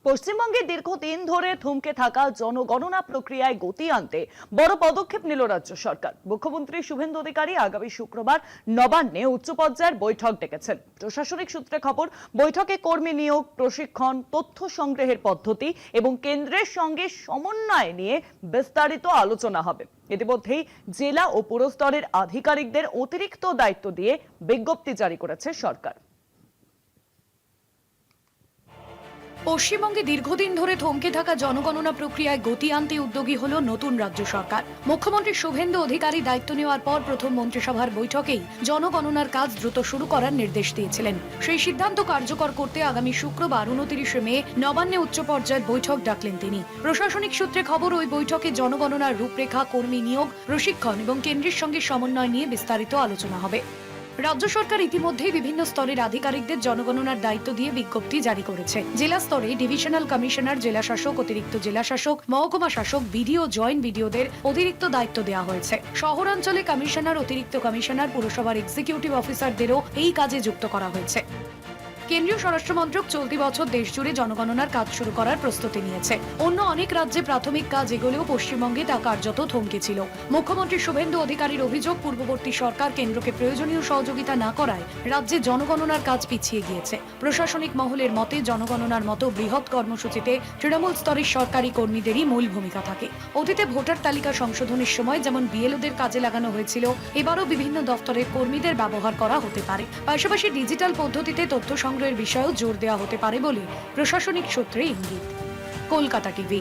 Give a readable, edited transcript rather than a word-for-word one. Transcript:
পশ্চিমবঙ্গে দীর্ঘদিন ধরে থমকে থাকা জনগণনা প্রক্রিয়ায় গতি আনতে বড় পদক্ষেপ নিল রাজ্য সরকার। মুখ্যমন্ত্রী শুভেন্দু অধিকারী আগামী শুক্রবার নবান্নে উচ্চ পর্যায়ের বৈঠক ডেকেছেন। প্রশাসনিক সূত্রে খবর, বৈঠকে কর্মী নিয়োগ, প্রশিক্ষণ, তথ্য সংগ্রহের পদ্ধতি এবং কেন্দ্রের সঙ্গে সমন্বয় নিয়ে বিস্তারিত আলোচনা হবে। ইতিমধ্যেই জেলা ও পুর স্তরের আধিকারিকদের অতিরিক্ত দায়িত্ব দিয়ে বিজ্ঞপ্তি জারি করেছে সরকার। পশ্চিমবঙ্গে দীর্ঘদিন ধরে থমকে থাকা জনগণনা প্রক্রিয়ায় গতি আনতে উদ্যোগী হল নতুন রাজ্য সরকার। মুখ্যমন্ত্রী শুভেন্দু অধিকারী দায়িত্ব নেওয়ার পর প্রথম মন্ত্রিসভার বৈঠকেই জনগণনার কাজ দ্রুত শুরু করার নির্দেশ দিয়েছিলেন। সেই সিদ্ধান্ত কার্যকর করতে আগামী শুক্রবার 29 মে নবান্নে উচ্চ পর্যায়ের বৈঠক ডাকলেন তিনি। প্রশাসনিক সূত্রে খবর, ওই বৈঠকে জনগণনার রূপরেখা, কর্মী নিয়োগ, প্রশিক্ষণ এবং কেন্দ্রের সঙ্গে সমন্বয় নিয়ে বিস্তারিত আলোচনা হবে। রাজ্য সরকার ইতিমধ্যেই বিভিন্ন স্তরের আধিকারিকদের জনগণনার দায়িত্ব দিয়ে বিজ্ঞপ্তি জারি করেছে। জেলা স্তরে ডিভিশনাল কমিশনার, জেলা শাসক, অতিরিক্ত জেলা শাসক, মহকুমা শাসক, বিডিও, জয়েন্ট বিডিওদের অতিরিক্ত দায়িত্ব দেওয়া হয়েছে। শহরাঞ্চলে কমিশনার, অতিরিক্ত কমিশনার, পুরসভার এক্সিকিউটিভ অফিসারদেরও এই কাজে যুক্ত করা হয়েছে। কেন্দ্রীয় স্বরাষ্ট্র মন্ত্রক চলতি বছর দেশজুড়ে জনগণনার কাজ শুরু করার প্রস্তুতি নিয়েছে। অন্য অনেক রাজ্যে প্রাথমিক কাজ এগোলেও পশ্চিমবঙ্গে তা কার্যত থমকে ছিল। মুখ্যমন্ত্রী শুভেন্দু অধিকারীর অভিযোগ, পূর্ববর্তী সরকার কেন্দ্রকে প্রয়োজনীয় সহযোগিতা না করায় রাজ্যে জনগণনার কাজ পিছিয়ে গিয়েছে। প্রশাসনিক মহলের মতে, জনগণনার মতো বৃহৎ কর্মসূচিতে তৃণমূল স্তরের সরকারি কর্মীদেরই মূল ভূমিকা থাকে। অতীতে ভোটার তালিকা সংশোধনের সময় যেমন বিএলওদের কাজে লাগানো হয়েছিল, এবারও বিভিন্ন দফতরের কর্মীদের ব্যবহার করা হতে পারে। পাশাপাশি ডিজিটাল পদ্ধতিতে তথ্য সংগ্রহের বিষয়েও জোর দেওয়া হতে পারে বলে প্রশাসনিক সূত্রে ইঙ্গিত। কলকাতা টিভি।